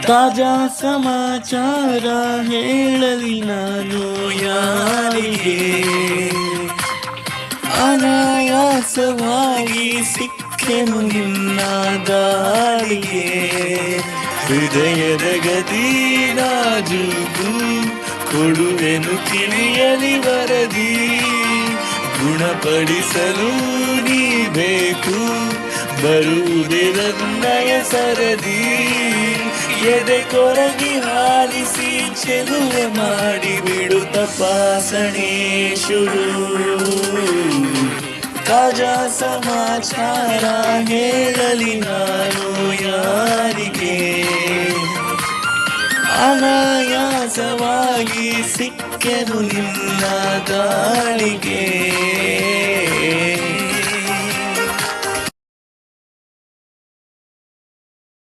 ತಾಜಾ ಸಮಾಚಾರ ಹೇಳಲಿ ನಾನು ಯಾರಿಗೆ, ಅನಾಯಾಸವಾಗಿ ಸಿಕ್ಕೆನು ನಿನ್ನ ದಾಳಿಗೆ. ಹೃದಯದ ಗದಿ ನಾಜೂಕು ಕೊಡುವೆನು ಕಿವಿಯಲಿ ವರದಿ, ಗುಣಪಡಿಸಲು ನೀ ಬೇಕು ಬರುವುದೇ ನನ್ನಯ ಸರದಿ. ಎದೆ ಕೊರಗಿ ಹಾಲಿಸಿ ಚೆಲುವೆ ಮಾಡಿ ಬಿಡು ತಪಾಸಣೆ ಶುರು. ತಾಜಾ ಸಮಾಚಾರ ಹೇಳಲಿ ನಾನು ಯಾರಿಗೆ, ಅನಾಯಾಸವಾಗಿ ಸಿಕ್ಕೆನು ನಿನ್ನ ದಾಳಿಗೆ.